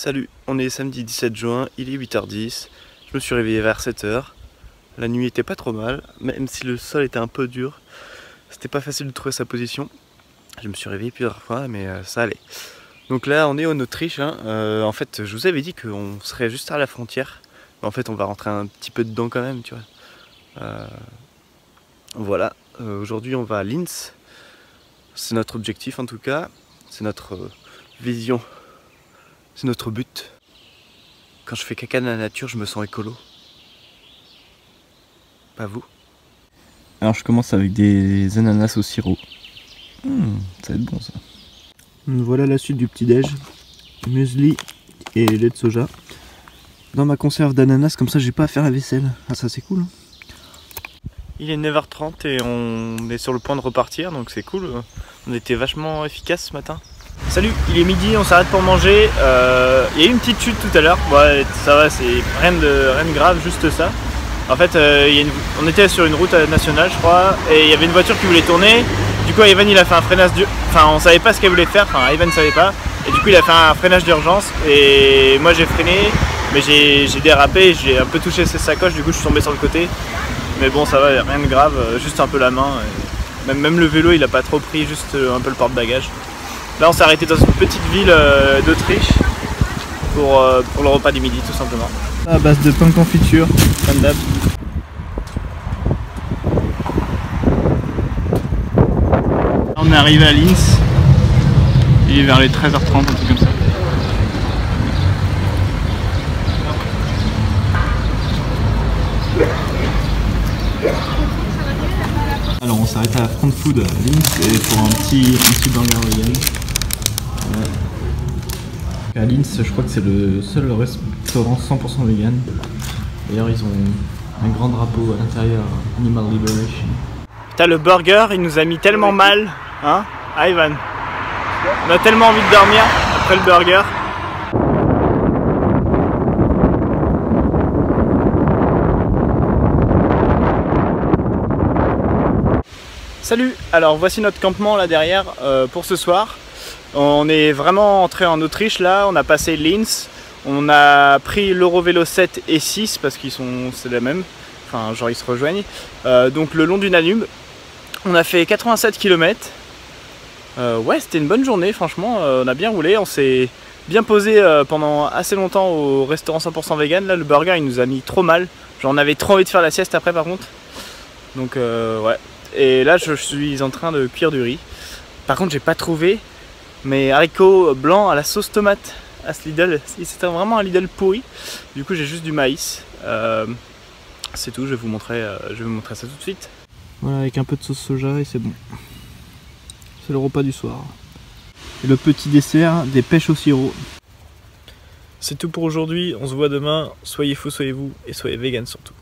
Salut, on est samedi 17 juin, il est 8h10, je me suis réveillé vers 7h, la nuit était pas trop mal, même si le sol était un peu dur, c'était pas facile de trouver sa position, je me suis réveillé plusieurs fois mais ça allait. Donc là on est en Autriche, en fait je vous avais dit qu'on serait juste à la frontière, mais en fait on va rentrer un petit peu dedans quand même, tu vois. Voilà, aujourd'hui on va à Linz, c'est notre objectif en tout cas, c'est notre vision. C'est notre but. Quand je fais caca dans la nature, je me sens écolo. Pas vous? Alors je commence avec des ananas au sirop. Ça va être bon ça. Voilà la suite du petit-déj. Muesli et lait de soja. Dans ma conserve d'ananas, comme ça j'ai pas à faire la vaisselle. Ah ça c'est cool. Il est 9h30 et on est sur le point de repartir, donc c'est cool. On était vachement efficace ce matin. Salut, il est midi, on s'arrête pour manger. Il y a eu une petite chute tout à l'heure. Ouais, ça va, c'est rien de grave, juste ça. En fait, on était sur une route nationale, je crois, et il y avait une voiture qui voulait tourner. Du coup, Ivan il a fait un freinage Enfin, on savait pas ce qu'elle voulait faire. Enfin, Ivan ne savait pas. Et du coup, il a fait un freinage d'urgence. Et moi, j'ai freiné, mais j'ai dérapé. J'ai un peu touché ses sacoches. Du coup, je suis tombé sur le côté. Mais bon, ça va, rien de grave. Juste un peu la main. Même le vélo, il a pas trop pris, juste un peu le porte-bagages. Là on s'est arrêté dans une petite ville d'Autriche pour le repas du midi tout simplement. À base de pain confiture, Comme d'hab. On est arrivé à Linz, il est vers les 13h30, un truc comme ça. Alors on s'arrête à Front Food à Linz et pour un petit burger vegan. À Linz, je crois que c'est le seul restaurant 100% vegan. D'ailleurs ils ont un grand drapeau à l'intérieur, Animal Liberation. Putain, le burger il nous a mis tellement mal, hein Ivan? On a tellement envie de dormir après le burger. Salut, alors voici notre campement là derrière pour ce soir. On est vraiment entré en Autriche là, on a passé Linz, on a pris l'Eurovélo 7 et 6 parce qu'ils c'est la même, enfin genre ils se rejoignent. Donc le long du Danube, on a fait 87 km. Ouais, c'était une bonne journée franchement, on a bien roulé, on s'est bien posé pendant assez longtemps au restaurant 100% vegan. Là le burger il nous a mis trop mal, genre on avait trop envie de faire la sieste après par contre. Donc ouais. Et là je suis en train de cuire du riz. Par contre j'ai pas trouvé mes haricots blancs à la sauce tomate à ce Lidl. C'était vraiment un Lidl pourri. Du coup j'ai juste du maïs. C'est tout, je vais vous montrer ça tout de suite. Voilà, avec un peu de sauce soja et c'est bon. C'est le repas du soir. Et le petit dessert, des pêches au sirop. C'est tout pour aujourd'hui, on se voit demain. Soyez fous, soyez vous et soyez vegan surtout.